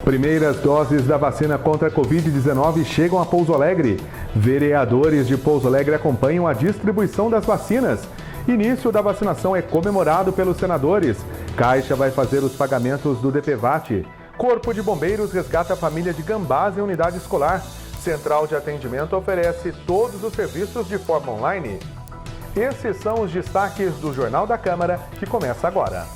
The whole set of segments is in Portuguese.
Primeiras doses da vacina contra a Covid-19 chegam a Pouso Alegre. Vereadores de Pouso Alegre acompanham a distribuição das vacinas. Início da vacinação é comemorado pelos senadores. Caixa vai fazer os pagamentos do DPVAT. Corpo de Bombeiros resgata a família de gambás em unidade escolar. Central de atendimento oferece todos os serviços de forma online. Esses são os destaques do Jornal da Câmara, que começa agora.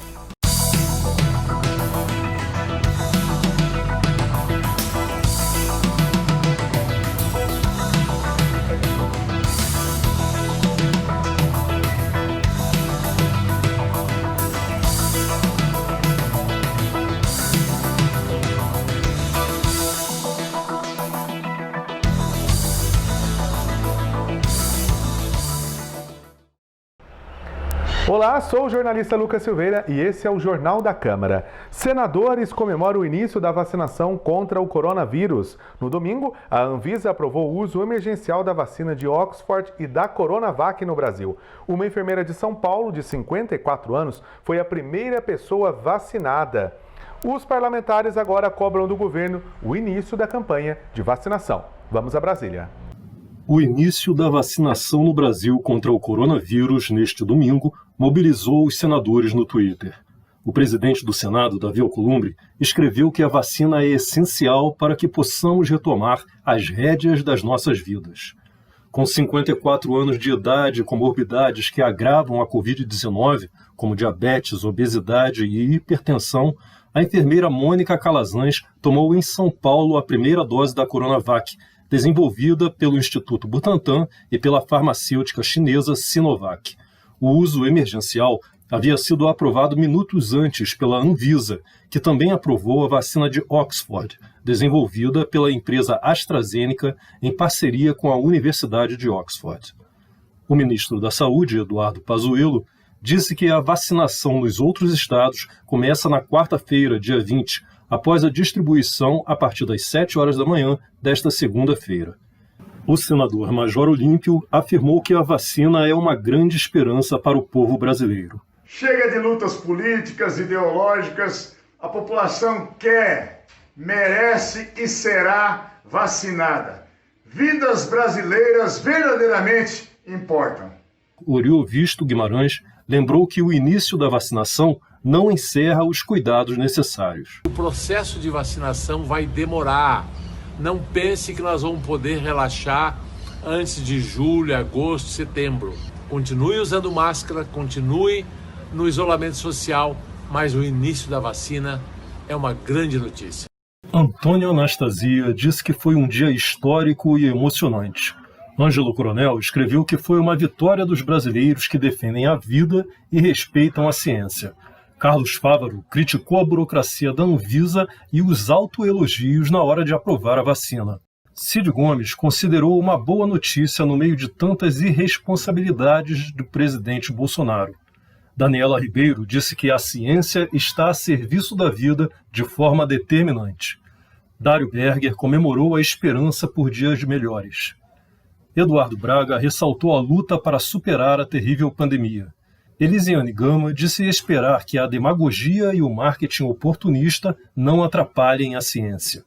Olá, sou o jornalista Lucas Silveira e esse é o Jornal da Câmara. Senadores comemoram o início da vacinação contra o coronavírus. No domingo, a Anvisa aprovou o uso emergencial da vacina de Oxford e da Coronavac no Brasil. Uma enfermeira de São Paulo, de 54 anos, foi a primeira pessoa vacinada. Os parlamentares agora cobram do governo o início da campanha de vacinação. Vamos a Brasília. O início da vacinação no Brasil contra o coronavírus neste domingo mobilizou os senadores no Twitter. O presidente do Senado, Davi Alcolumbre, escreveu que a vacina é essencial para que possamos retomar as rédeas das nossas vidas. Com 54 anos de idade e comorbidades que agravam a Covid-19, como diabetes, obesidade e hipertensão, a enfermeira Mônica Calazans tomou em São Paulo a primeira dose da Coronavac, desenvolvida pelo Instituto Butantan e pela farmacêutica chinesa Sinovac. O uso emergencial havia sido aprovado minutos antes pela Anvisa, que também aprovou a vacina de Oxford, desenvolvida pela empresa AstraZeneca em parceria com a Universidade de Oxford. O ministro da Saúde, Eduardo Pazuello, disse que a vacinação nos outros estados começa na quarta-feira, dia 20, após a distribuição a partir das 7 horas da manhã desta segunda-feira. O senador Major Olímpio afirmou que a vacina é uma grande esperança para o povo brasileiro. Chega de lutas políticas, ideológicas, a população quer, merece e será vacinada. Vidas brasileiras verdadeiramente importam. Oriovisto Guimarães lembrou que o início da vacinação não encerra os cuidados necessários. O processo de vacinação vai demorar. Não pense que nós vamos poder relaxar antes de julho, agosto, setembro. Continue usando máscara, continue no isolamento social, mas o início da vacina é uma grande notícia. Antônio Anastasia disse que foi um dia histórico e emocionante. Ângelo Coronel escreveu que foi uma vitória dos brasileiros que defendem a vida e respeitam a ciência. Carlos Fávaro criticou a burocracia da Anvisa e os autoelogios na hora de aprovar a vacina. Cid Gomes considerou uma boa notícia no meio de tantas irresponsabilidades do presidente Bolsonaro. Daniela Ribeiro disse que a ciência está a serviço da vida de forma determinante. Dário Berger comemorou a esperança por dias melhores. Eduardo Braga ressaltou a luta para superar a terrível pandemia. Elisiane Gama disse esperar que a demagogia e o marketing oportunista não atrapalhem a ciência.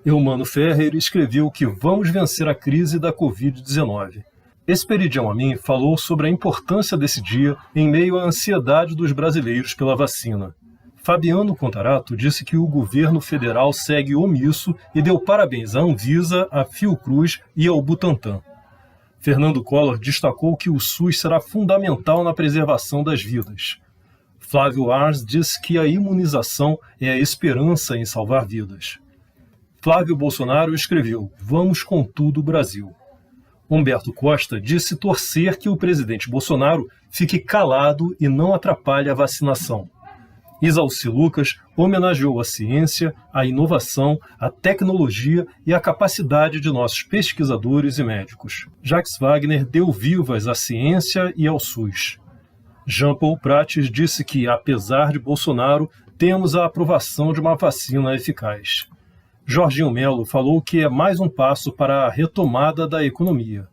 Eumano Ferrer escreveu que vamos vencer a crise da Covid-19. Esperidião Amin falou sobre a importância desse dia em meio à ansiedade dos brasileiros pela vacina. Fabiano Contarato disse que o governo federal segue omisso e deu parabéns à Anvisa, à Fiocruz e ao Butantan. Fernando Collor destacou que o SUS será fundamental na preservação das vidas. Flávio Ars disse que a imunização é a esperança em salvar vidas. Flávio Bolsonaro escreveu: "Vamos com tudo, Brasil." Humberto Costa disse torcer que o presidente Bolsonaro fique calado e não atrapalhe a vacinação. Isalci Lucas homenageou a ciência, a inovação, a tecnologia e a capacidade de nossos pesquisadores e médicos. Jacques Wagner deu vivas à ciência e ao SUS. Jean Paul Prates disse que, apesar de Bolsonaro, temos a aprovação de uma vacina eficaz. Jorginho Melo falou que é mais um passo para a retomada da economia.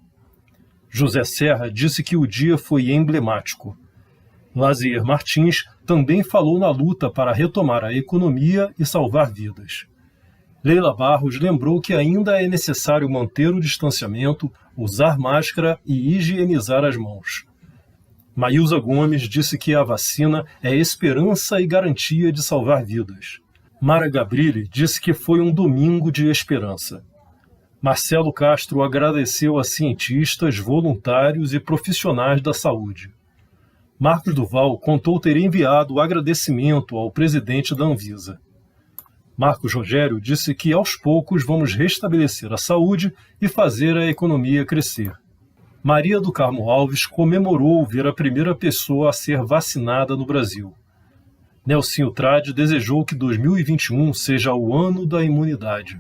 José Serra disse que o dia foi emblemático. Lazier Martins também falou na luta para retomar a economia e salvar vidas. Leila Barros lembrou que ainda é necessário manter o distanciamento, usar máscara e higienizar as mãos. Maílza Gomes disse que a vacina é esperança e garantia de salvar vidas. Mara Gabrilli disse que foi um domingo de esperança. Marcelo Castro agradeceu a cientistas, voluntários e profissionais da saúde. Marcos Duval contou ter enviado o agradecimento ao presidente da Anvisa. Marcos Rogério disse que aos poucos vamos restabelecer a saúde e fazer a economia crescer. Maria do Carmo Alves comemorou ver a primeira pessoa a ser vacinada no Brasil. Nelsinho Trade desejou que 2021 seja o ano da imunidade.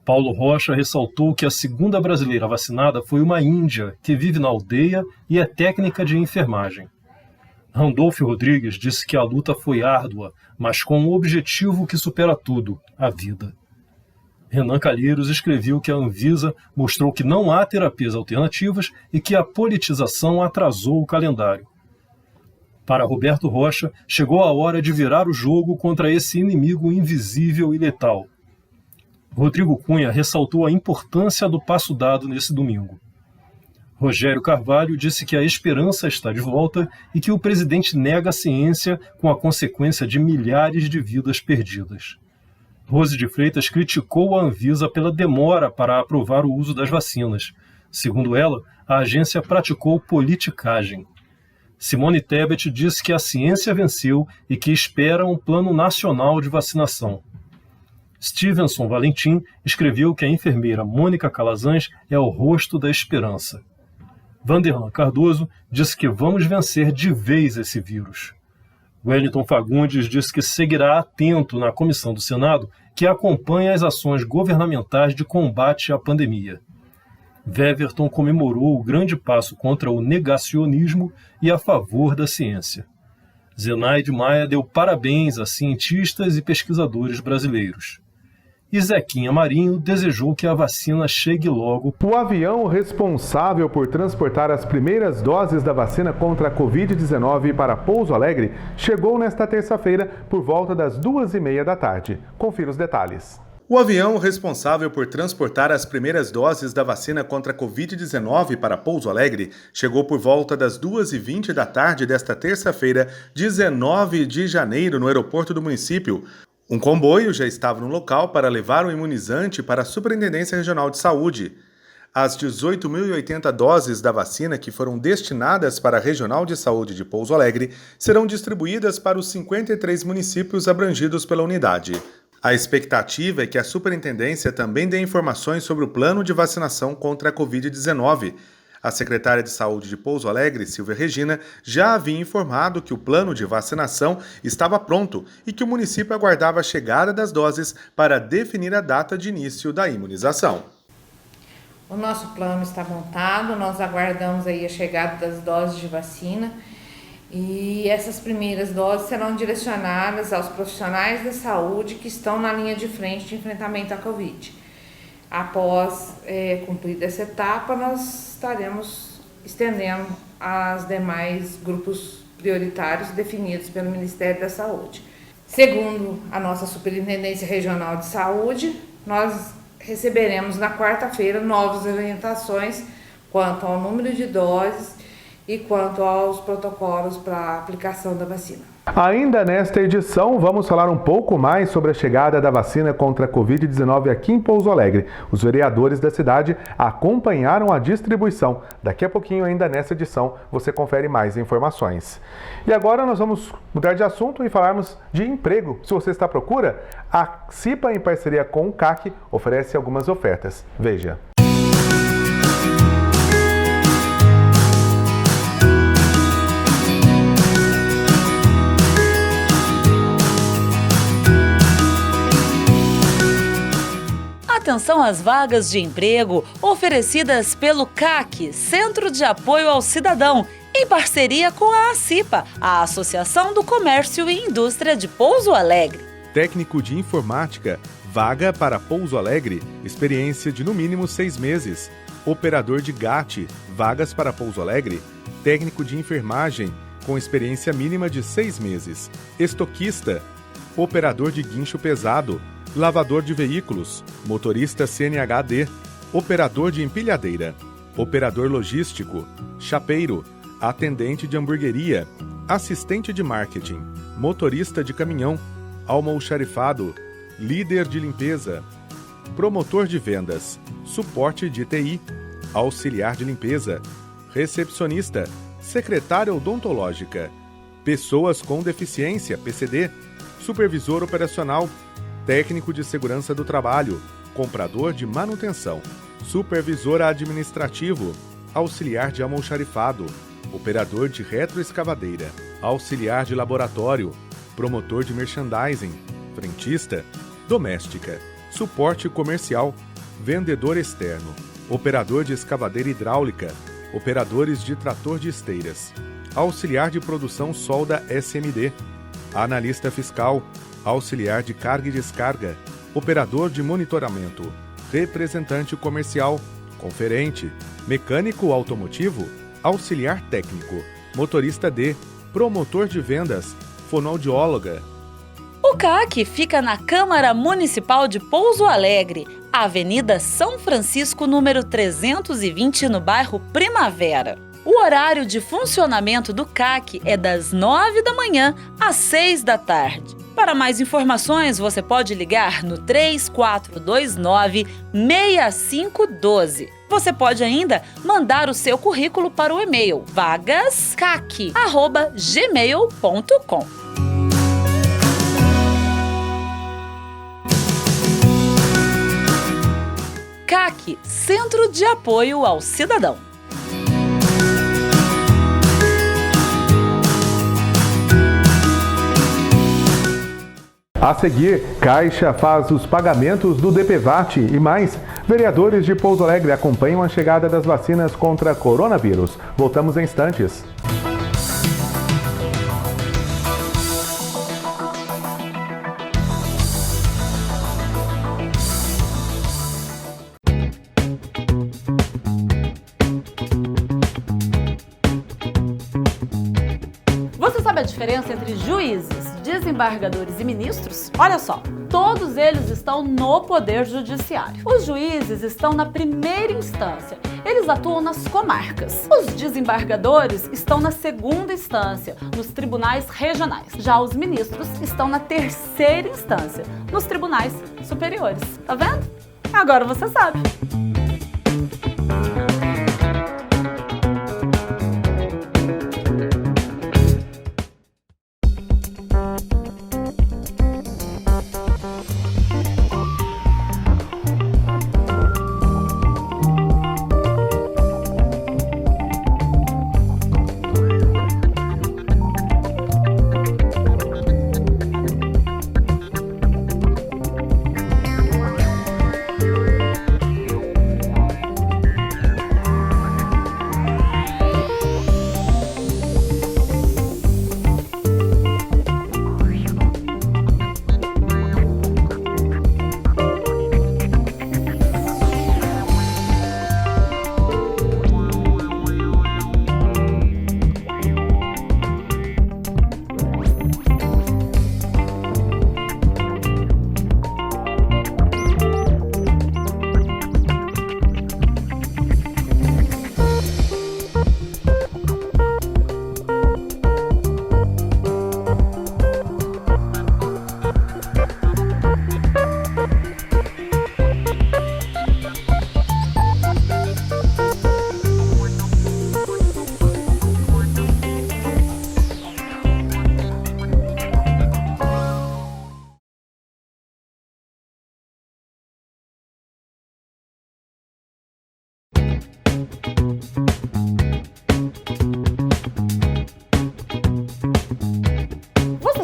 Paulo Rocha ressaltou que a segunda brasileira vacinada foi uma índia que vive na aldeia e é técnica de enfermagem. Randolfo Rodrigues disse que a luta foi árdua, mas com um objetivo que supera tudo, a vida. Renan Calheiros escreveu que a Anvisa mostrou que não há terapias alternativas e que a politização atrasou o calendário. Para Roberto Rocha, chegou a hora de virar o jogo contra esse inimigo invisível e letal. Rodrigo Cunha ressaltou a importância do passo dado nesse domingo. Rogério Carvalho disse que a esperança está de volta e que o presidente nega a ciência com a consequência de milhares de vidas perdidas. Rose de Freitas criticou a Anvisa pela demora para aprovar o uso das vacinas. Segundo ela, a agência praticou politicagem. Simone Tebet disse que a ciência venceu e que espera um plano nacional de vacinação. Stevenson Valentim escreveu que a enfermeira Mônica Calazans é o rosto da esperança. Vanderlan Cardoso disse que vamos vencer de vez esse vírus. Wellington Fagundes disse que seguirá atento na comissão do Senado que acompanha as ações governamentais de combate à pandemia. Weverton comemorou o grande passo contra o negacionismo e a favor da ciência. Zenaide Maia deu parabéns a cientistas e pesquisadores brasileiros. E Zequinha Marinho desejou que a vacina chegue logo. O avião responsável por transportar as primeiras doses da vacina contra a Covid-19 para Pouso Alegre chegou nesta terça-feira por volta das 2h30 da tarde. Confira os detalhes. O avião responsável por transportar as primeiras doses da vacina contra a Covid-19 para Pouso Alegre chegou por volta das 2h20 da tarde desta terça-feira, 19 de janeiro, no aeroporto do município. Um comboio já estava no local para levar o imunizante para a Superintendência Regional de Saúde. As 18.080 doses da vacina que foram destinadas para a Regional de Saúde de Pouso Alegre serão distribuídas para os 53 municípios abrangidos pela unidade. A expectativa é que a Superintendência também dê informações sobre o plano de vacinação contra a Covid-19. A secretária de Saúde de Pouso Alegre, Silvia Regina, já havia informado que o plano de vacinação estava pronto e que o município aguardava a chegada das doses para definir a data de início da imunização. O nosso plano está montado, nós aguardamos aí a chegada das doses de vacina e essas primeiras doses serão direcionadas aos profissionais da saúde que estão na linha de frente de enfrentamento à Covid. Após cumprida essa etapa, nós estaremos estendendo aos demais grupos prioritários definidos pelo Ministério da Saúde. Segundo a nossa Superintendência Regional de Saúde, nós receberemos na quarta-feira novas orientações quanto ao número de doses e quanto aos protocolos para a aplicação da vacina. Ainda nesta edição, vamos falar um pouco mais sobre a chegada da vacina contra a Covid-19 aqui em Pouso Alegre. Os vereadores da cidade acompanharam a distribuição. Daqui a pouquinho, ainda nessa edição, você confere mais informações. E agora nós vamos mudar de assunto e falarmos de emprego. Se você está à procura, a CIPA, em parceria com o CAC, oferece algumas ofertas. Veja. Atenção às vagas de emprego oferecidas pelo CAC, Centro de Apoio ao Cidadão, em parceria com a ACIPA, a Associação do Comércio e Indústria de Pouso Alegre. Técnico de informática, vaga para Pouso Alegre, experiência de no mínimo 6 meses. Operador de GAT, vagas para Pouso Alegre. Técnico de enfermagem, com experiência mínima de 6 meses. Estoquista, operador de guincho pesado, lavador de veículos, motorista CNHD, operador de empilhadeira, operador logístico, chapeiro, atendente de hamburgueria, assistente de marketing, motorista de caminhão, almoxarifado, líder de limpeza, promotor de vendas, suporte de TI, auxiliar de limpeza, recepcionista, secretária odontológica, pessoas com deficiência, PCD, supervisor operacional, técnico de segurança do trabalho, comprador de manutenção, supervisor administrativo, auxiliar de almoxarifado, operador de retroescavadeira, auxiliar de laboratório, promotor de merchandising, frentista, doméstica, suporte comercial, vendedor externo, operador de escavadeira hidráulica, operadores de trator de esteiras, auxiliar de produção solda SMD, analista fiscal, auxiliar de carga e descarga, operador de monitoramento, representante comercial, conferente, mecânico automotivo, auxiliar técnico, motorista D, promotor de vendas, fonoaudióloga. O CAC fica na Câmara Municipal de Pouso Alegre, Avenida São Francisco, número 320, no bairro Primavera. O horário de funcionamento do CAC é das 9 da manhã às 6 da tarde. Para mais informações, você pode ligar no 3429-6512. Você pode ainda mandar o seu currículo para o e-mail vagascac@gmail.com. CAC, Centro de Apoio ao Cidadão. A seguir, Caixa faz os pagamentos do DPVAT e mais. Vereadores de Pouso Alegre acompanham a chegada das vacinas contra coronavírus. Voltamos em instantes. Você sabe a diferença entre juízes, desembargadores e ministros? Olha só, todos eles estão no Poder Judiciário. Os juízes estão na primeira instância, eles atuam nas comarcas. Os desembargadores estão na segunda instância, nos tribunais regionais. Já os ministros estão na terceira instância, nos tribunais superiores. Tá vendo? Agora você sabe.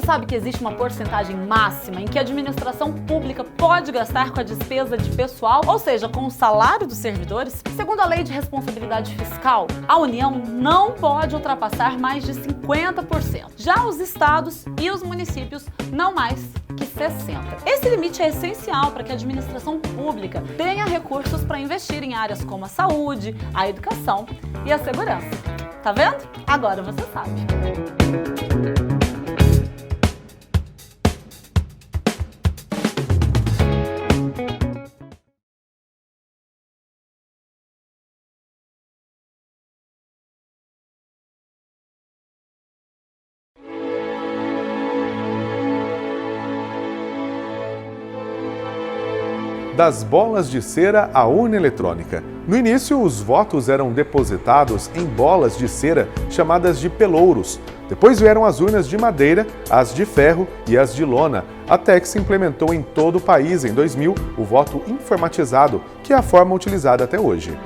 Sabe que existe uma porcentagem máxima em que a administração pública pode gastar com a despesa de pessoal, ou seja, com o salário dos servidores? Segundo a Lei de Responsabilidade Fiscal, a União não pode ultrapassar mais de 50%. Já os estados e os municípios, não mais que 60%. Esse limite é essencial para que a administração pública tenha recursos para investir em áreas como a saúde, a educação e a segurança. Tá vendo? Agora você sabe. das bolas de cera à urna eletrônica. No início, os votos eram depositados em bolas de cera chamadas de pelouros. Depois vieram as urnas de madeira, as de ferro e as de lona, até que se implementou em todo o país, em 2000, o voto informatizado, que é a forma utilizada até hoje.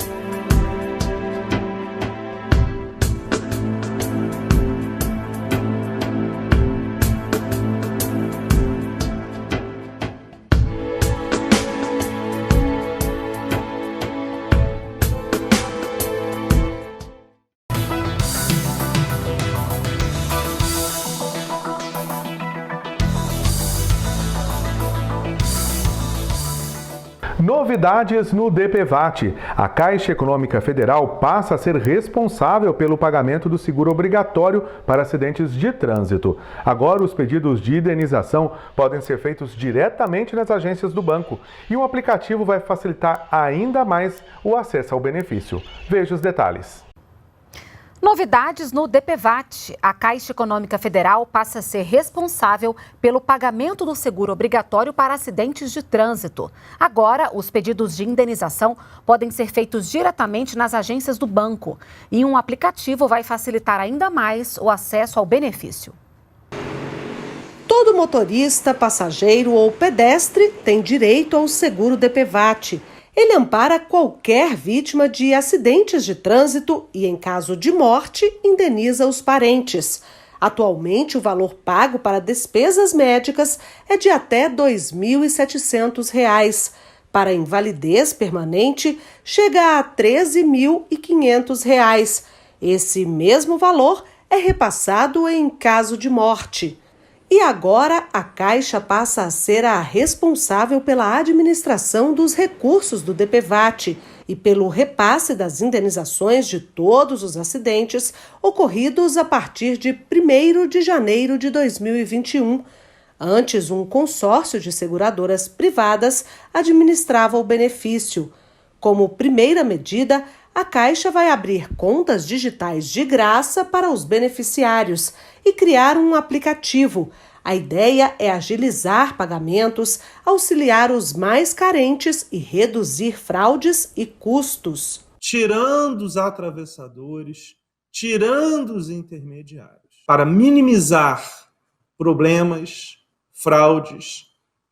Novidades no DPVAT. A Caixa Econômica Federal passa a ser responsável pelo pagamento do seguro obrigatório para acidentes de trânsito. Agora, os pedidos de indenização podem ser feitos diretamente nas agências do banco e um aplicativo vai facilitar ainda mais o acesso ao benefício. Veja os detalhes. Novidades no DPVAT. A Caixa Econômica Federal passa a ser responsável pelo pagamento do seguro obrigatório para acidentes de trânsito. Agora, os pedidos de indenização podem ser feitos diretamente nas agências do banco. E um aplicativo vai facilitar ainda mais o acesso ao benefício. Todo motorista, passageiro ou pedestre tem direito ao seguro DPVAT. Ele ampara qualquer vítima de acidentes de trânsito e, em caso de morte, indeniza os parentes. Atualmente, o valor pago para despesas médicas é de até R$ 2.700. Para invalidez permanente, chega a R$ 13.500. Esse mesmo valor é repassado em caso de morte. E agora, a Caixa passa a ser a responsável pela administração dos recursos do DPVAT e pelo repasse das indenizações de todos os acidentes ocorridos a partir de 1º de janeiro de 2021. Antes, um consórcio de seguradoras privadas administrava o benefício. Como primeira medida, a Caixa vai abrir contas digitais de graça para os beneficiários e criar um aplicativo. A ideia é agilizar pagamentos, auxiliar os mais carentes e reduzir fraudes e custos. Tirando os atravessadores, tirando os intermediários, para minimizar problemas, fraudes,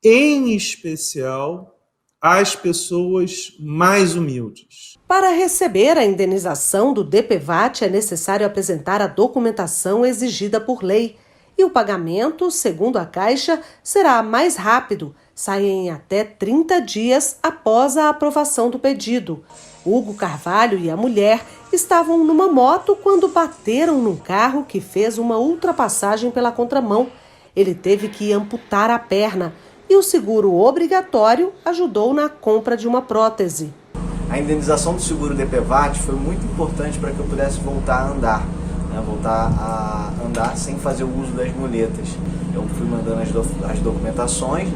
em especial às pessoas mais humildes. Para receber a indenização do DPVAT é necessário apresentar a documentação exigida por lei. E o pagamento, segundo a Caixa, será mais rápido, sai em até 30 dias após a aprovação do pedido. Hugo Carvalho e a mulher estavam numa moto quando bateram num carro que fez uma ultrapassagem pela contramão. Ele teve que amputar a perna e o seguro obrigatório ajudou na compra de uma prótese. A indenização do seguro DPVAT foi muito importante para que eu pudesse voltar a andar. Voltar a andar sem fazer o uso das muletas. Eu fui mandando as documentações,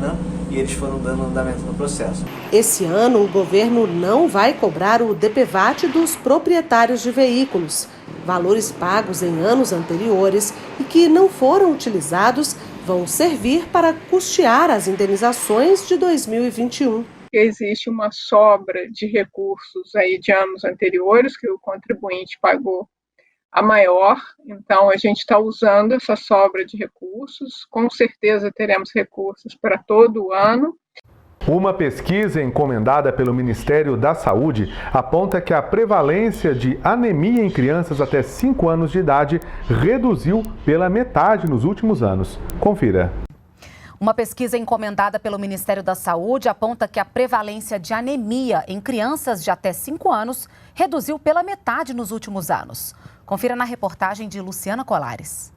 e eles foram dando andamento no processo. Esse ano, o governo não vai cobrar o DPVAT dos proprietários de veículos. Valores pagos em anos anteriores e que não foram utilizados vão servir para custear as indenizações de 2021. Existe uma sobra de recursos aí de anos anteriores que o contribuinte pagou a maior, então a gente está usando essa sobra de recursos, com certeza teremos recursos para todo o ano. Uma pesquisa encomendada pelo Ministério da Saúde aponta que a prevalência de anemia em crianças até 5 anos de idade reduziu pela metade nos últimos anos. Confira. Uma pesquisa encomendada pelo Ministério da Saúde aponta que a prevalência de anemia em crianças de até 5 anos reduziu pela metade nos últimos anos. Confira na reportagem de Luciana Colares.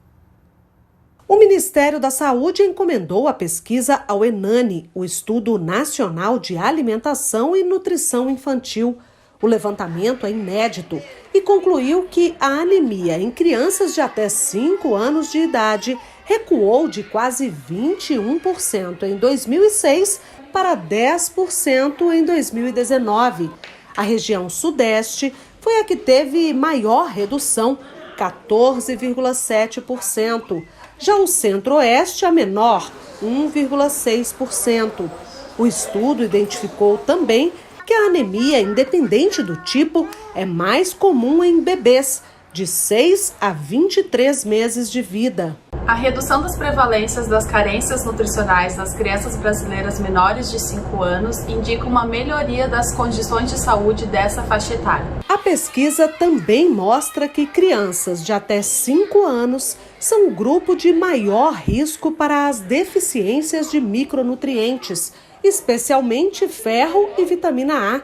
O Ministério da Saúde encomendou a pesquisa ao ENANI, o Estudo Nacional de Alimentação e Nutrição Infantil. O levantamento é inédito e concluiu que a anemia em crianças de até 5 anos de idade recuou de quase 21% em 2006 para 10% em 2019. A região Sudeste foi a que teve maior redução, 14,7%. Já o Centro-Oeste, a menor, 1,6%. O estudo identificou também que a anemia, independente do tipo, é mais comum em bebês de 6 a 23 meses de vida. A redução das prevalências das carências nutricionais nas crianças brasileiras menores de 5 anos indica uma melhoria das condições de saúde dessa faixa etária. A pesquisa também mostra que crianças de até 5 anos são o grupo de maior risco para as deficiências de micronutrientes, especialmente ferro e vitamina A.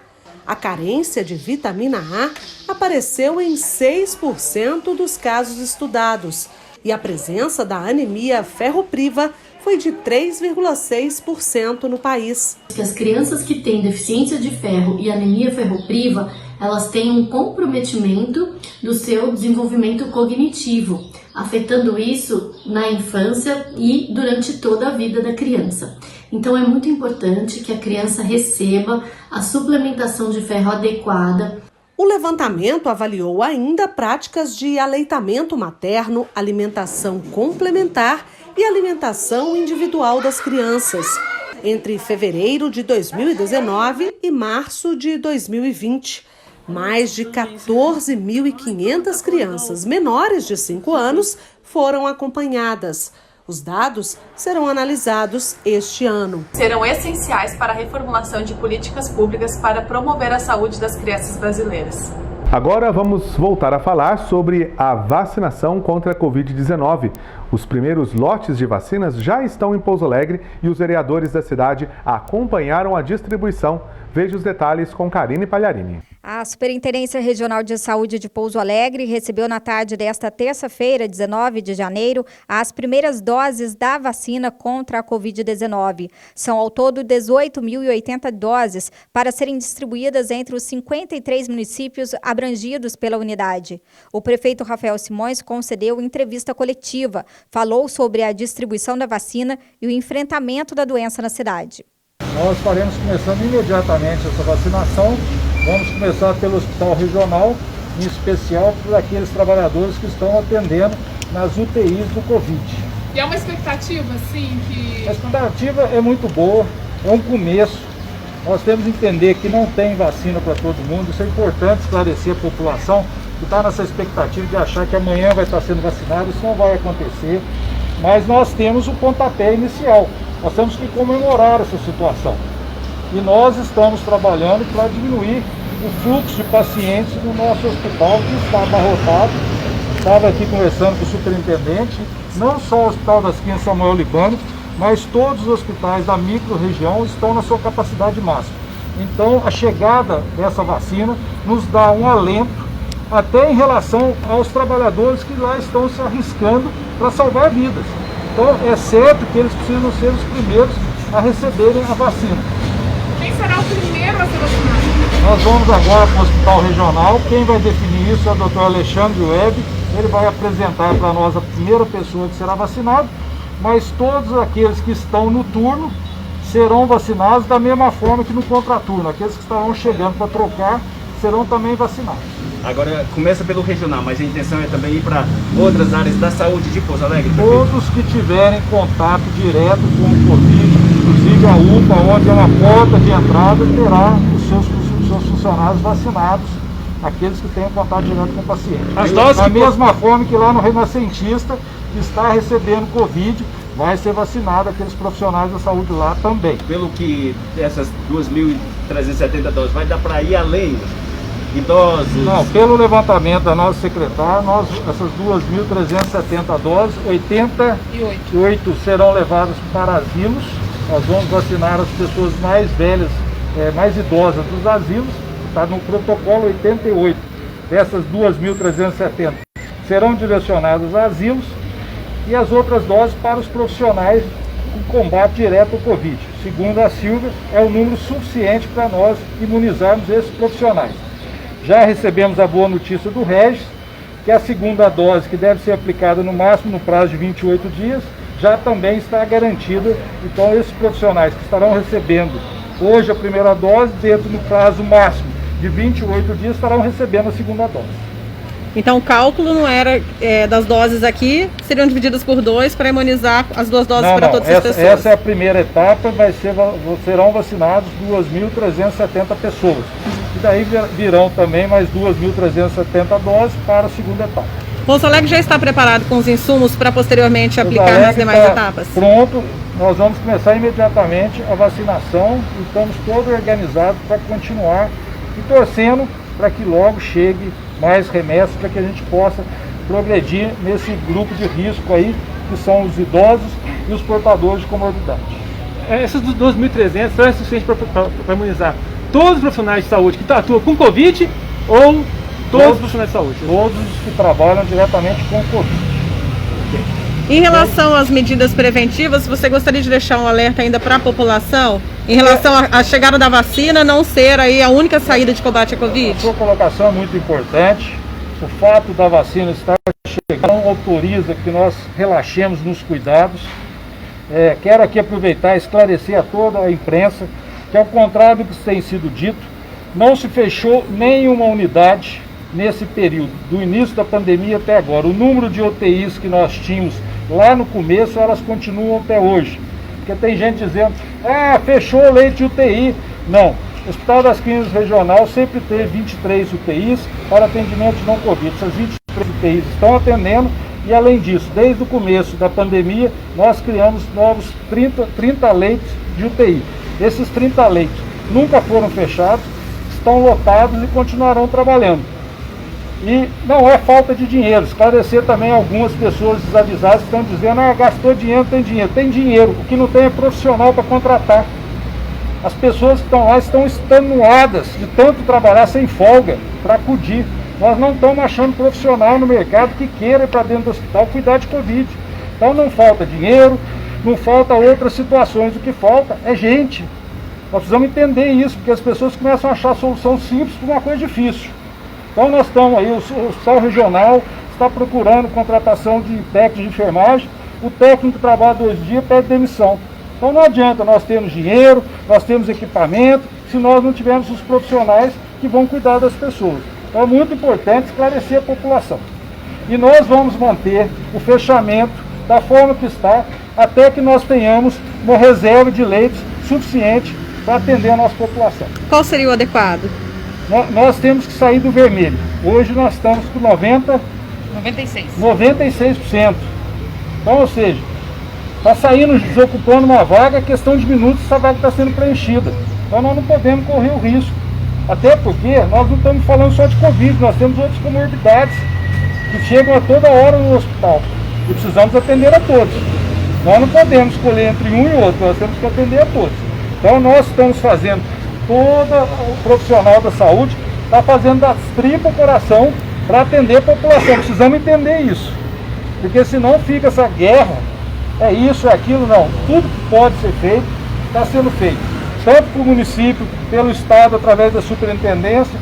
A carência de vitamina A apareceu em 6% dos casos estudados e a presença da anemia ferropriva foi de 3,6% no país. As crianças que têm deficiência de ferro e anemia ferropriva, elas têm um comprometimento do seu desenvolvimento cognitivo, afetando isso na infância e durante toda a vida da criança. Então é muito importante que a criança receba a suplementação de ferro adequada. O levantamento avaliou ainda práticas de aleitamento materno, alimentação complementar e alimentação individual das crianças, entre fevereiro de 2019 e março de 2020. Mais de 14.500 crianças menores de 5 anos foram acompanhadas. Os dados serão analisados este ano. Serão essenciais para a reformulação de políticas públicas para promover a saúde das crianças brasileiras. Agora vamos voltar a falar sobre a vacinação contra a Covid-19. Os primeiros lotes de vacinas já estão em Pouso Alegre e os vereadores da cidade acompanharam a distribuição. Veja os detalhes com Karine Pagliarini. A Superintendência Regional de Saúde de Pouso Alegre recebeu na tarde desta terça-feira, 19 de janeiro, as primeiras doses da vacina contra a Covid-19. São ao todo 18.080 doses para serem distribuídas entre os 53 municípios abrangidos pela unidade. O prefeito Rafael Simões concedeu entrevista coletiva, falou sobre a distribuição da vacina e o enfrentamento da doença na cidade. Nós estaremos começando imediatamente essa vacinação. Vamos começar pelo Hospital Regional, em especial por aqueles trabalhadores que estão atendendo nas UTIs do Covid. E é uma expectativa, sim, que... A expectativa é muito boa, é um começo. Nós temos que entender que não tem vacina para todo mundo. Isso é importante esclarecer a população que está nessa expectativa de achar que amanhã vai estar sendo vacinado. Isso não vai acontecer. Mas nós temos o pontapé inicial. Nós temos que comemorar essa situação. E nós estamos trabalhando para diminuir o fluxo de pacientes no nosso hospital, que está abarrotado. Estava aqui conversando com o superintendente, não só o Hospital das Clínicas Samuel Libano, mas todos os hospitais da micro-região estão na sua capacidade máxima. Então, a chegada dessa vacina nos dá um alento, até em relação aos trabalhadores que lá estão se arriscando para salvar vidas. Então, é certo que eles precisam ser os primeiros a receberem a vacina. Quem será o primeiro a ser vacinado? Nós vamos agora para o Hospital Regional. Quem vai definir isso é o Dr. Alexandre Webb. Ele vai apresentar para nós a primeira pessoa que será vacinada, mas todos aqueles que estão no turno serão vacinados da mesma forma que no contraturno. Aqueles que estarão chegando para trocar serão também vacinados. Agora começa pelo regional, mas a intenção é também ir para outras áreas da saúde de Pouso Alegre? Todos que tiverem contato direto com o Covid, inclusive a UPA, onde é uma porta de entrada, terá os seus funcionários vacinados, aqueles que têm contato direto com o paciente. Da mesma forma que lá no Renascentista, que está recebendo Covid, vai ser vacinado aqueles profissionais da saúde lá também. Pelo que essas 2.370 doses, vai dar para ir além? Idosos? Não, pelo levantamento da nossa secretária, essas 2.370 doses, 88 serão levadas para asilos. Nós vamos vacinar as pessoas mais velhas, mais idosas dos asilos. Está no protocolo 88. Dessas 2.370 serão direcionadas a asilos e as outras doses para os profissionais em combate direto ao Covid. Segundo a Silvia, é o número suficiente para nós imunizarmos esses profissionais. Já recebemos a boa notícia do Regis, que a segunda dose, que deve ser aplicada no máximo no prazo de 28 dias, já também está garantida. Então, esses profissionais que estarão recebendo hoje a primeira dose, dentro do prazo máximo de 28 dias, estarão recebendo a segunda dose. Então o cálculo não era das doses aqui, seriam divididas por 2 para imunizar as 2 doses para todas as pessoas? Essa é a primeira etapa, serão vacinados 2.370 pessoas. E daí virão também mais 2.370 doses para a segunda etapa. Pouso Alegre já está preparado com os insumos para posteriormente aplicar nas demais etapas? Pronto, nós vamos começar imediatamente a vacinação e estamos todos organizados para continuar e torcendo para que logo chegue mais remessas, para que a gente possa progredir nesse grupo de risco aí, que são os idosos e os portadores de comorbidade. Essas 2.300 são suficientes para imunizar todos os profissionais de saúde que atuam com Covid ou todos os profissionais de saúde? Todos os que trabalham diretamente com Covid. Em relação às medidas preventivas, você gostaria de deixar um alerta ainda para a população em relação à chegada da vacina não ser aí a única saída de combate à Covid? A sua colocação é muito importante. O fato da vacina estar chegando não autoriza que nós relaxemos nos cuidados. Quero aqui aproveitar e esclarecer a toda a imprensa que, ao contrário do que tem sido dito, não se fechou nenhuma unidade nesse período, do início da pandemia até agora. O número de UTIs que nós tínhamos lá no começo, elas continuam até hoje. Porque tem gente dizendo, fechou o leite de UTI. Não, o Hospital das Clínicas Regional sempre teve 23 UTIs para atendimento de não-Covid. Essas 23 UTIs estão atendendo e, além disso, desde o começo da pandemia, nós criamos novos 30 leitos de UTI. Esses 30 leitos nunca foram fechados, estão lotados e continuarão trabalhando. E não é falta de dinheiro. Esclarecer também algumas pessoas desavisadas que estão dizendo, gastou dinheiro, tem dinheiro. Tem dinheiro, o que não tem é profissional para contratar. As pessoas que estão lá estão extenuadas de tanto trabalhar sem folga para acudir. Nós não estamos achando profissional no mercado que queira ir para dentro do hospital cuidar de Covid. Então não falta dinheiro, não falta outras situações. O que falta é gente. Nós precisamos entender isso, porque as pessoas começam a achar solução simples para uma coisa difícil. Então nós estamos aí, o Hospital Regional está procurando contratação de técnico de enfermagem, o técnico que trabalha 2 dias pede demissão. Então não adianta nós termos dinheiro, nós temos equipamento, se nós não tivermos os profissionais que vão cuidar das pessoas. Então é muito importante esclarecer a população. E nós vamos manter o fechamento da forma que está, até que nós tenhamos uma reserva de leitos suficiente para atender a nossa população. Qual seria o adequado? Nós temos que sair do vermelho. Hoje nós estamos com 96%. Então, ou seja, está saindo, desocupando uma vaga, questão de minutos essa vaga está sendo preenchida. Então nós não podemos correr o risco. Até porque nós não estamos falando só de Covid, nós temos outras comorbidades que chegam a toda hora no hospital. E precisamos atender a todos. Nós não podemos escolher entre um e outro, nós temos que atender a todos. Então nós estamos fazendo, todo o profissional da saúde está fazendo das tripas o coração para atender a população. Precisamos entender isso. Porque senão fica essa guerra, é isso, é aquilo, não. Tudo que pode ser feito, está sendo feito. Tanto para o município, pelo Estado, através da superintendência,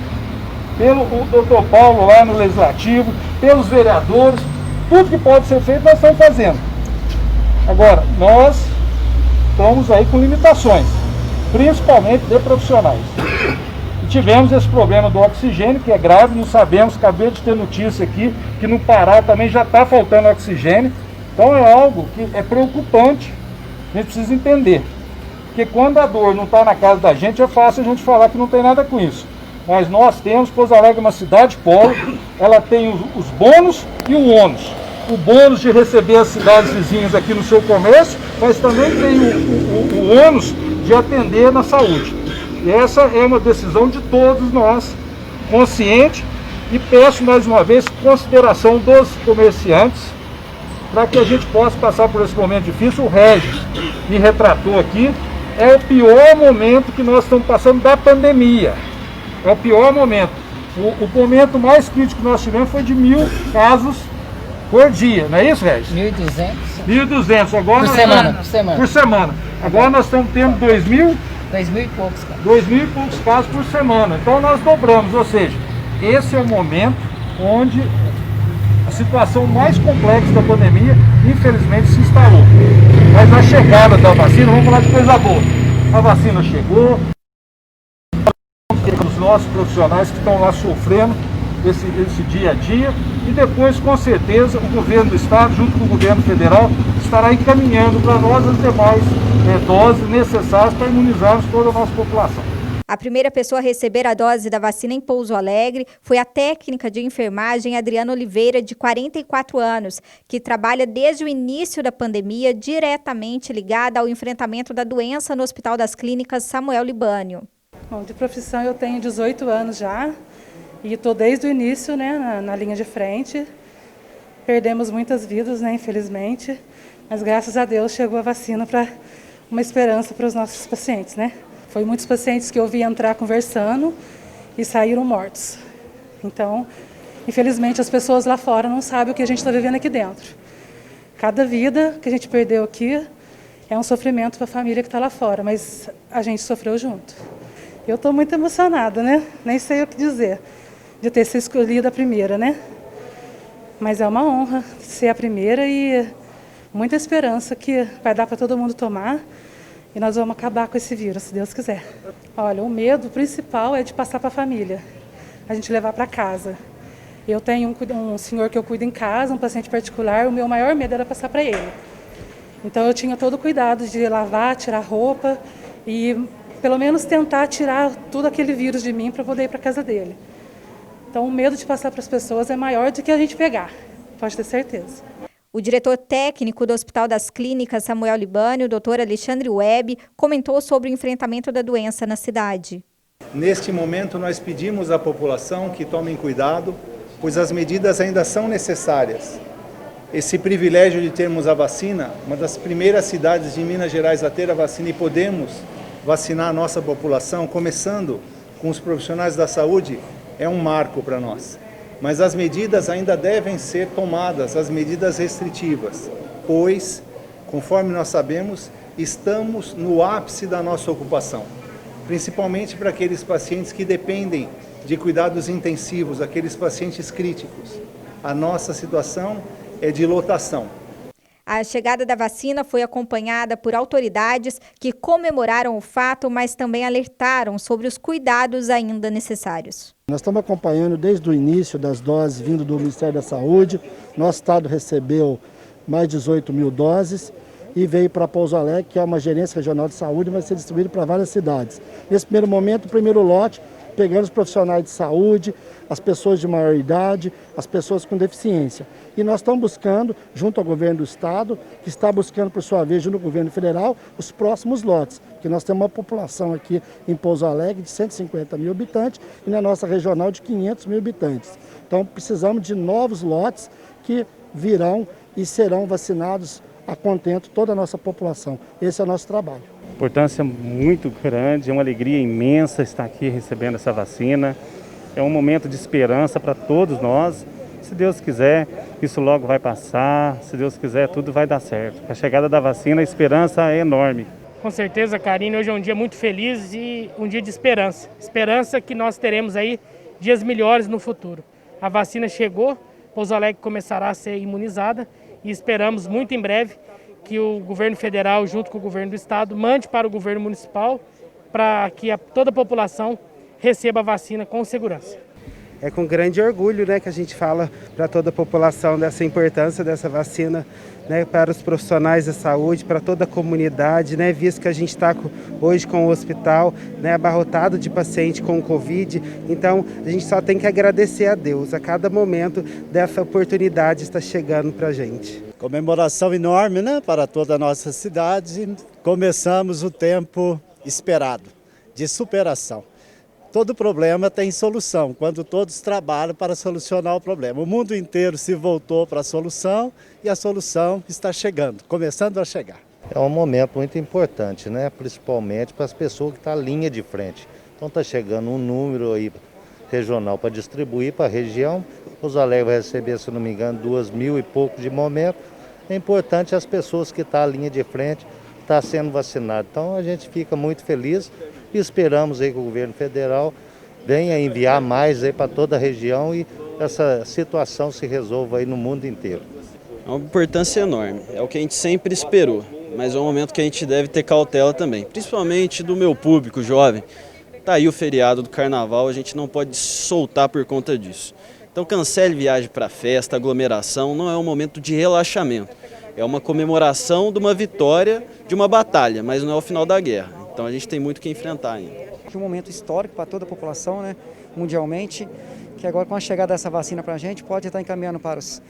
pelo doutor Paulo lá no Legislativo, pelos vereadores, tudo que pode ser feito nós estamos fazendo. Agora, nós estamos aí com limitações, principalmente de profissionais. E tivemos esse problema do oxigênio, que é grave, não sabemos, acabei de ter notícia aqui, que no Pará também já está faltando oxigênio. Então é algo que é preocupante, a gente precisa entender. Porque quando a dor não está na casa da gente, é fácil a gente falar que não tem nada com isso. Mas nós temos, Pouso Alegre é uma cidade polo, ela tem os bônus e o ônus. O bônus de receber as cidades vizinhas aqui no seu comércio, mas também tem o ônus de atender na saúde. E essa é uma decisão de todos nós, consciente, e peço mais uma vez consideração dos comerciantes, para que a gente possa passar por esse momento difícil. O Regis me retratou aqui, é o pior momento que nós estamos passando da pandemia. É o pior momento. O momento mais crítico que nós tivemos foi de 1.000 casos por dia, não é isso, Regis? 1.200. 1.200, agora por semana. Agora nós estamos tendo 2.000 e poucos casos. 2.000 e poucos casos por semana. Então nós dobramos, ou seja, esse é o momento onde a situação mais complexa da pandemia, infelizmente, se instalou. Mas a chegada da vacina, vamos falar de coisa boa. A vacina chegou, os nossos profissionais que estão lá sofrendo, esse dia a dia e depois, com certeza, o governo do estado, junto com o governo federal, estará encaminhando para nós as demais doses necessárias para imunizarmos toda a nossa população. A primeira pessoa a receber a dose da vacina em Pouso Alegre foi a técnica de enfermagem Adriana Oliveira, de 44 anos, que trabalha desde o início da pandemia diretamente ligada ao enfrentamento da doença no Hospital das Clínicas Samuel Libânio. Bom, de profissão eu tenho 18 anos já e estou desde o início, né, na linha de frente. Perdemos muitas vidas, né, infelizmente, mas graças a Deus chegou a vacina para uma esperança para os nossos pacientes, né? Foi muitos pacientes que eu vi entrar conversando e saíram mortos. Então, infelizmente, as pessoas lá fora não sabem o que a gente está vivendo aqui dentro. Cada vida que a gente perdeu aqui é um sofrimento para a família que está lá fora, mas a gente sofreu junto. Eu estou muito emocionada, né? Nem sei o que dizer de ter sido escolhida a primeira, né? Mas é uma honra ser a primeira e muita esperança que vai dar para todo mundo tomar. E nós vamos acabar com esse vírus, se Deus quiser. Olha, o medo principal é de passar para a família, a gente levar para casa. Eu tenho um senhor que eu cuido em casa, um paciente particular, o meu maior medo era passar para ele. Então eu tinha todo o cuidado de lavar, tirar roupa e pelo menos tentar tirar tudo aquele vírus de mim para poder ir para casa dele. Então o medo de passar para as pessoas é maior do que a gente pegar, pode ter certeza. O diretor técnico do Hospital das Clínicas Samuel Libânio, o Dr. Alexandre Webb, comentou sobre o enfrentamento da doença na cidade. Neste momento, nós pedimos à população que tomem cuidado, pois as medidas ainda são necessárias. Esse privilégio de termos a vacina, uma das primeiras cidades de Minas Gerais a ter a vacina e podemos vacinar a nossa população, começando com os profissionais da saúde, é um marco para nós. Mas as medidas ainda devem ser tomadas, as medidas restritivas, pois, conforme nós sabemos, estamos no ápice da nossa ocupação, principalmente para aqueles pacientes que dependem de cuidados intensivos, aqueles pacientes críticos. A nossa situação é de lotação. A chegada da vacina foi acompanhada por autoridades que comemoraram o fato, mas também alertaram sobre os cuidados ainda necessários. Nós estamos acompanhando desde o início das doses vindo do Ministério da Saúde. Nosso estado recebeu mais de 18 mil doses e veio para Pouso Alegre, que é uma gerência regional de saúde, vai ser distribuído para várias cidades. Nesse primeiro momento, o primeiro lote, pegando os profissionais de saúde, as pessoas de maior idade, as pessoas com deficiência. E nós estamos buscando, junto ao governo do estado, que está buscando, por sua vez, junto ao governo federal, os próximos lotes. Que nós temos uma população aqui em Pouso Alegre de 150 mil habitantes e na nossa regional de 500 mil habitantes. Então precisamos de novos lotes que virão e serão vacinados a contento toda a nossa população. Esse é o nosso trabalho. Importância muito grande, é uma alegria imensa estar aqui recebendo essa vacina. É um momento de esperança para todos nós. Se Deus quiser, isso logo vai passar. Se Deus quiser, tudo vai dar certo. A chegada da vacina, a esperança é enorme. Com certeza, Karine, hoje é um dia muito feliz e um dia de esperança. Esperança que nós teremos aí dias melhores no futuro. A vacina chegou, Pouso Alegre começará a ser imunizada e esperamos muito em breve que o governo federal, junto com o governo do estado, mande para o governo municipal para que toda a população receba a vacina com segurança. É com grande orgulho, né, que a gente fala para toda a população dessa importância dessa vacina, né, para os profissionais da saúde, para toda a comunidade, né, visto que a gente está hoje com o hospital, né, abarrotado de paciente com Covid. Então, a gente só tem que agradecer a Deus a cada momento dessa oportunidade está chegando para a gente. Comemoração enorme, né, para toda a nossa cidade. Começamos o tempo esperado de superação. Todo problema tem solução, quando todos trabalham para solucionar o problema. O mundo inteiro se voltou para a solução e a solução está chegando, começando a chegar. É um momento muito importante, né? Principalmente para as pessoas que estão na linha de frente. Então está chegando um número aí regional para distribuir para a região. Pouso Alegre vai receber, se não me engano, 2.000 e pouco de momento. É importante as pessoas que estão na linha de frente estar sendo vacinadas. Então a gente fica muito feliz. E esperamos aí que o governo federal venha enviar mais aí para toda a região e essa situação se resolva aí no mundo inteiro. É uma importância enorme, é o que a gente sempre esperou, mas é um momento que a gente deve ter cautela também, principalmente do meu público jovem. Tá aí o feriado do carnaval, a gente não pode soltar por conta disso. Então cancele viagem para festa, aglomeração, não é um momento de relaxamento. É uma comemoração de uma vitória de uma batalha, mas não é o final da guerra. Então a gente tem muito que enfrentar ainda. É um momento histórico para toda a população, né, mundialmente, que agora com a chegada dessa vacina para a gente pode estar encaminhando para os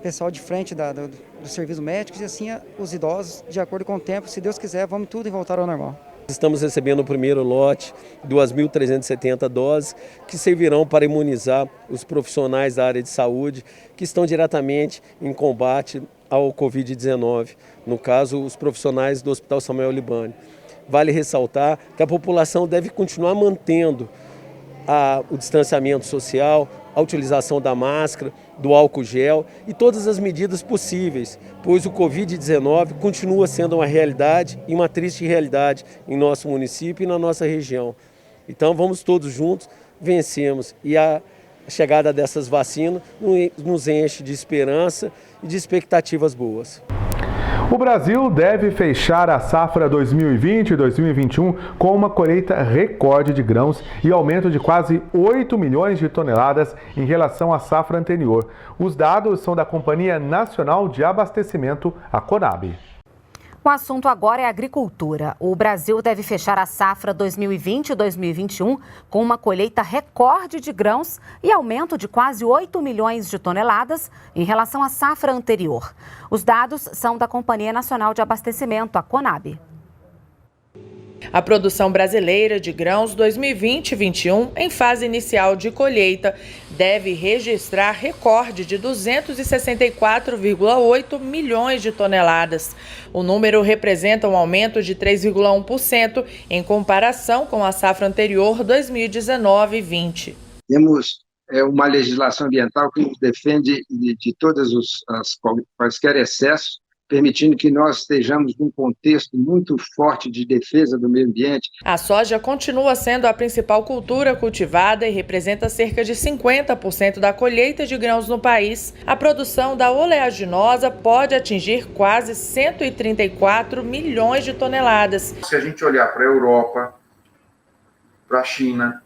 pessoal de frente do serviço médico e assim os idosos, de acordo com o tempo, se Deus quiser, vamos tudo voltar ao normal. Estamos recebendo o primeiro lote, 2.370 doses, que servirão para imunizar os profissionais da área de saúde que estão diretamente em combate ao Covid-19, no caso, os profissionais do Hospital Samuel Libani. Vale ressaltar que a população deve continuar mantendo o distanciamento social, a utilização da máscara, do álcool gel e todas as medidas possíveis, pois o Covid-19 continua sendo uma realidade e uma triste realidade em nosso município e na nossa região. Então vamos todos juntos, vencemos, e a chegada dessas vacinas nos enche de esperança e de expectativas boas. O Brasil deve fechar a safra 2020-2021 com uma colheita recorde de grãos e aumento de quase 8 milhões de toneladas em relação à safra anterior. Os dados são da Companhia Nacional de Abastecimento, a CONAB. O assunto agora é agricultura. O Brasil deve fechar a safra 2020-2021 com uma colheita recorde de grãos e aumento de quase 8 milhões de toneladas em relação à safra anterior. Os dados são da Companhia Nacional de Abastecimento, a CONAB. A produção brasileira de grãos 2020-21, em fase inicial de colheita, deve registrar recorde de 264,8 milhões de toneladas. O número representa um aumento de 3,1% em comparação com a safra anterior 2019-20. Temos uma legislação ambiental que nos defende de todas quaisquer excessos, permitindo que nós estejamos num contexto muito forte de defesa do meio ambiente. A soja continua sendo a principal cultura cultivada e representa cerca de 50% da colheita de grãos no país. A produção da oleaginosa pode atingir quase 134 milhões de toneladas. Se a gente olhar para a Europa, para a China,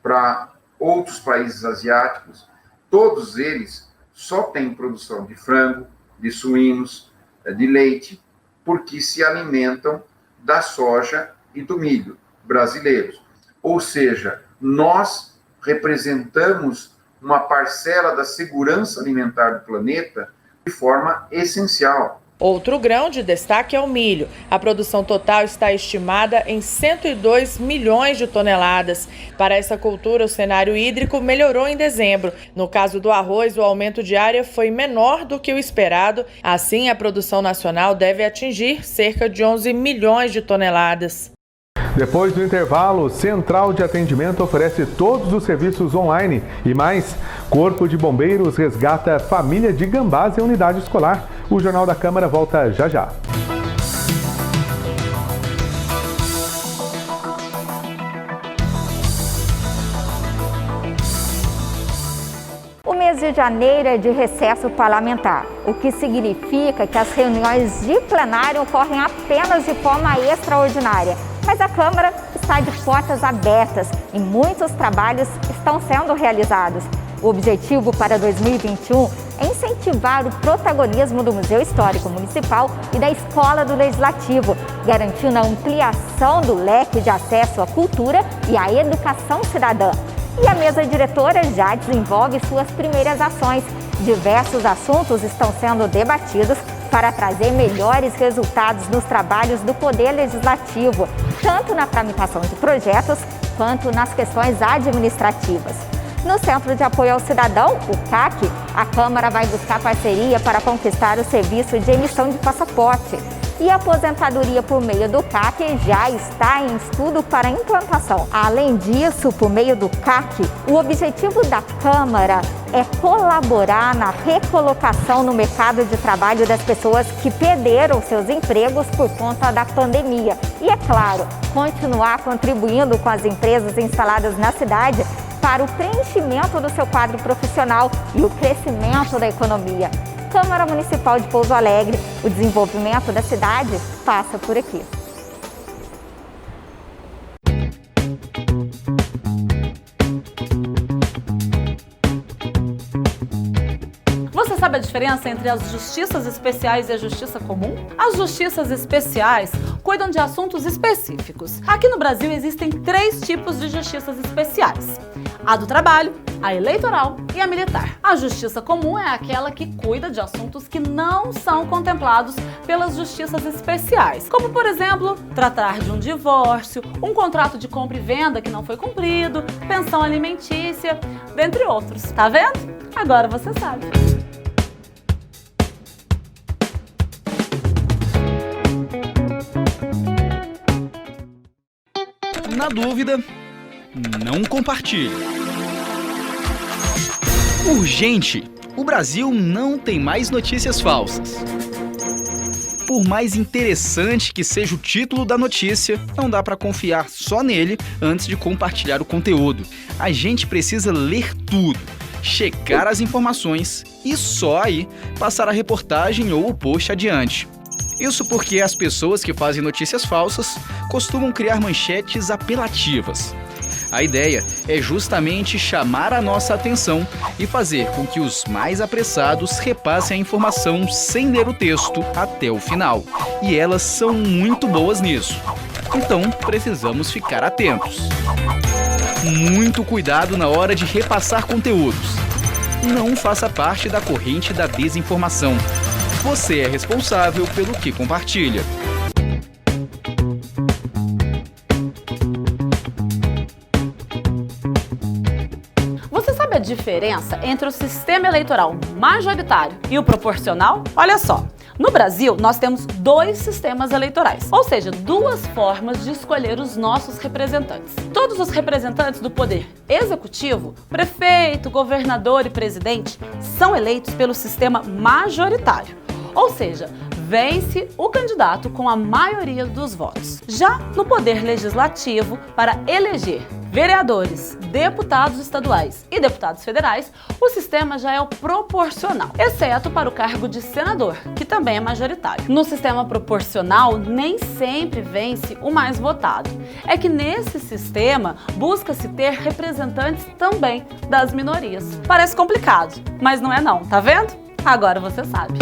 para outros países asiáticos, todos eles só têm produção de frango, de suínos, de leite, porque se alimentam da soja e do milho brasileiros. Ou seja, nós representamos uma parcela da segurança alimentar do planeta de forma essencial. Outro grão de destaque é o milho. A produção total está estimada em 102 milhões de toneladas. Para essa cultura, o cenário hídrico melhorou em dezembro. No caso do arroz, o aumento de área foi menor do que o esperado. Assim, a produção nacional deve atingir cerca de 11 milhões de toneladas. Depois do intervalo, Central de Atendimento oferece todos os serviços online e mais. Corpo de Bombeiros resgata família de gambás em unidade escolar. O Jornal da Câmara volta já já. O mês de janeiro é de recesso parlamentar, o que significa que as reuniões de plenário ocorrem apenas de forma extraordinária. Mas a Câmara está de portas abertas e muitos trabalhos estão sendo realizados. O objetivo para 2021 é incentivar o protagonismo do Museu Histórico Municipal e da Escola do Legislativo, garantindo a ampliação do leque de acesso à cultura e à educação cidadã. E a mesa diretora já desenvolve suas primeiras ações. Diversos assuntos estão sendo debatidos para trazer melhores resultados nos trabalhos do Poder Legislativo, tanto na tramitação de projetos quanto nas questões administrativas. No Centro de Apoio ao Cidadão, o CAC, a Câmara vai buscar parceria para conquistar o serviço de emissão de passaporte. E a aposentadoria por meio do CAC já está em estudo para implantação. Além disso, por meio do CAC, o objetivo da Câmara é colaborar na recolocação no mercado de trabalho das pessoas que perderam seus empregos por conta da pandemia. E, é claro, continuar contribuindo com as empresas instaladas na cidade para o preenchimento do seu quadro profissional e o crescimento da economia. Câmara Municipal de Pouso Alegre, o desenvolvimento da cidade passa por aqui. sabe a diferença entre as justiças especiais e a justiça comum? As justiças especiais cuidam de assuntos específicos. Aqui no Brasil existem 3 tipos de justiças especiais: a do trabalho, a eleitoral e a militar. A justiça comum é aquela que cuida de assuntos que não são contemplados pelas justiças especiais, como, por exemplo, tratar de um divórcio, um contrato de compra e venda que não foi cumprido, pensão alimentícia, dentre outros. Tá vendo? Agora você sabe. Na dúvida, não compartilhe. Urgente! O Brasil não tem mais notícias falsas. Por mais interessante que seja o título da notícia, não dá para confiar só nele antes de compartilhar o conteúdo. A gente precisa ler tudo, checar as informações e só aí passar a reportagem ou o post adiante. Isso porque as pessoas que fazem notícias falsas costumam criar manchetes apelativas. A ideia é justamente chamar a nossa atenção e fazer com que os mais apressados repassem a informação sem ler o texto até o final. E elas são muito boas nisso. Então, precisamos ficar atentos. Muito cuidado na hora de repassar conteúdos. Não faça parte da corrente da desinformação. Você é responsável pelo que compartilha. A diferença entre o sistema eleitoral majoritário e o proporcional? Olha só, no Brasil nós temos 2 sistemas eleitorais, ou seja, 2 formas de escolher os nossos representantes. Todos os representantes do poder executivo, prefeito, governador e presidente, são eleitos pelo sistema majoritário, ou seja, vence o candidato com a maioria dos votos. Já no poder legislativo, para eleger vereadores, deputados estaduais e deputados federais, o sistema já é o proporcional, exceto para o cargo de senador, que também é majoritário. No sistema proporcional, nem sempre vence o mais votado. É que nesse sistema, busca-se ter representantes também das minorias. Parece complicado, mas não é não, tá vendo? Agora você sabe.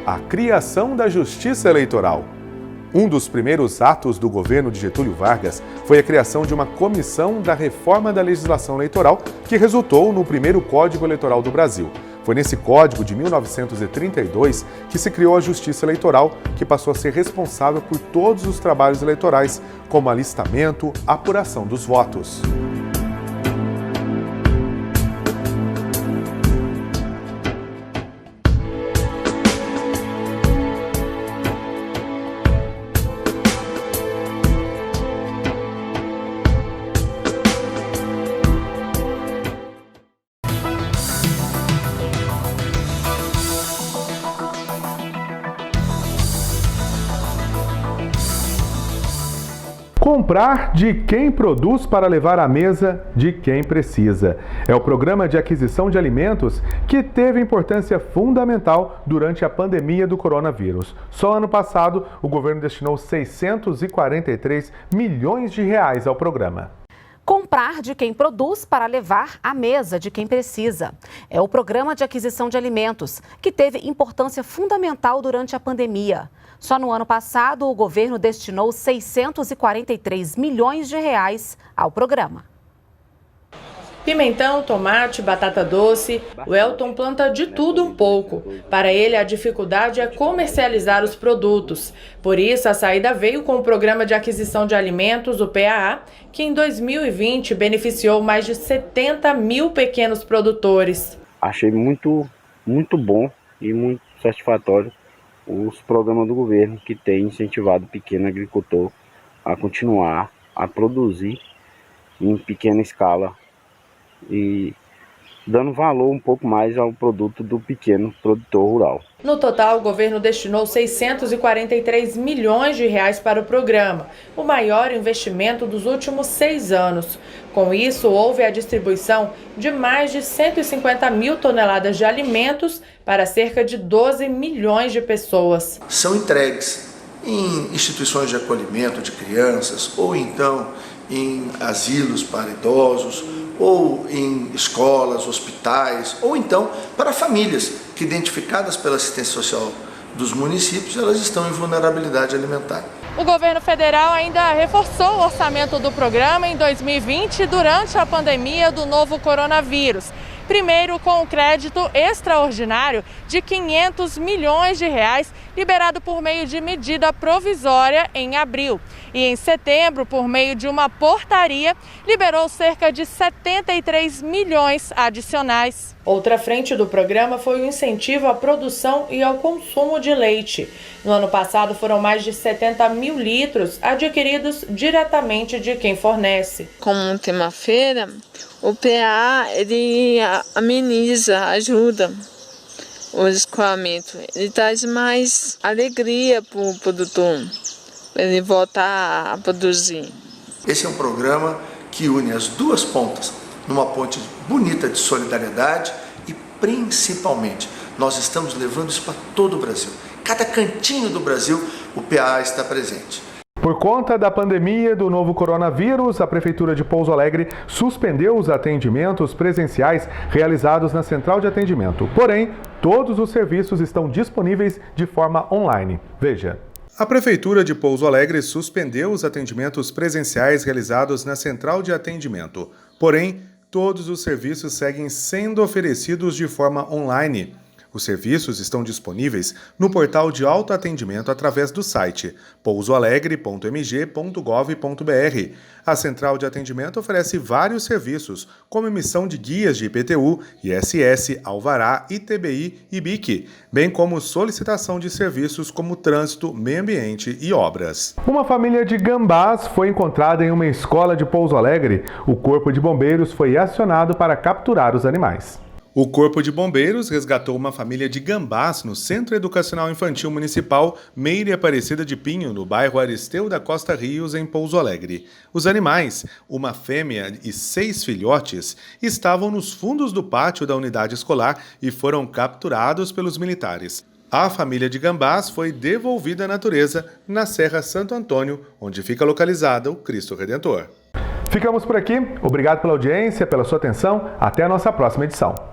A criação da Justiça Eleitoral. Um dos primeiros atos do governo de Getúlio Vargas foi a criação de uma comissão da reforma da legislação eleitoral que resultou no primeiro Código Eleitoral do Brasil. Foi nesse código de 1932 que se criou a Justiça Eleitoral, que passou a ser responsável por todos os trabalhos eleitorais, como alistamento, apuração dos votos. Comprar de quem produz para levar à mesa de quem precisa. É o programa de aquisição de alimentos que teve importância fundamental durante a pandemia do coronavírus. Só ano passado, o governo destinou 643 milhões de reais ao programa. Comprar de quem produz para levar à mesa de quem precisa. É o programa de aquisição de alimentos que teve importância fundamental durante a pandemia. Só no ano passado, o governo destinou 643 milhões de reais ao programa. Pimentão, tomate, batata doce, o Elton planta de tudo um pouco. Para ele, a dificuldade é comercializar os produtos. Por isso, a saída veio com o Programa de Aquisição de Alimentos, o PAA, que em 2020 beneficiou mais de 70 mil pequenos produtores. Achei muito bom e muito satisfatório os programas do governo que têm incentivado o pequeno agricultor a continuar a produzir em pequena escala e dando valor um pouco mais ao produto do pequeno produtor rural. No total, o governo destinou 643 milhões de reais para o programa, o maior investimento dos últimos 6 anos. Com isso, houve a distribuição de mais de 150 mil toneladas de alimentos para cerca de 12 milhões de pessoas. São entregues em instituições de acolhimento de crianças, ou então em asilos para idosos, ou em escolas, hospitais, ou então para famílias que, identificadas pela assistência social dos municípios, elas estão em vulnerabilidade alimentar. O governo federal ainda reforçou o orçamento do programa em 2020 durante a pandemia do novo coronavírus. Primeiro, com o crédito extraordinário de 500 milhões de reais, liberado por meio de medida provisória em abril. E em setembro, por meio de uma portaria, liberou cerca de 73 milhões adicionais. Outra frente do programa foi o incentivo à produção e ao consumo de leite. No ano passado, foram mais de 70 mil litros adquiridos diretamente de quem fornece. Como tem uma feira, o PA ele ameniza, ajuda o escoamento. Ele traz mais alegria para o produtor, para ele voltar a produzir. Esse é um programa que une as duas pontas, numa ponte bonita de solidariedade e, principalmente, nós estamos levando isso para todo o Brasil. Cada cantinho do Brasil, o PA está presente. Por conta da pandemia do novo coronavírus, a Prefeitura de Pouso Alegre suspendeu os atendimentos presenciais realizados na Central de Atendimento. Porém, todos os serviços estão disponíveis de forma online. Veja. A Prefeitura de Pouso Alegre suspendeu os atendimentos presenciais realizados na Central de Atendimento. Porém, todos os serviços seguem sendo oferecidos de forma online. Os serviços estão disponíveis no portal de autoatendimento através do site pousoalegre.mg.gov.br. A Central de Atendimento oferece vários serviços, como emissão de guias de IPTU, ISS, Alvará, ITBI e BIC, bem como solicitação de serviços como trânsito, meio ambiente e obras. Uma família de gambás foi encontrada em uma escola de Pouso Alegre. O Corpo de Bombeiros foi acionado para capturar os animais. O Corpo de Bombeiros resgatou uma família de gambás no Centro Educacional Infantil Municipal Meire Aparecida de Pinho, no bairro Aristeu da Costa Rios, em Pouso Alegre. Os animais, uma fêmea e 6 filhotes, estavam nos fundos do pátio da unidade escolar e foram capturados pelos militares. A família de gambás foi devolvida à natureza na Serra Santo Antônio, onde fica localizado o Cristo Redentor. Ficamos por aqui. Obrigado pela audiência, pela sua atenção. Até a nossa próxima edição.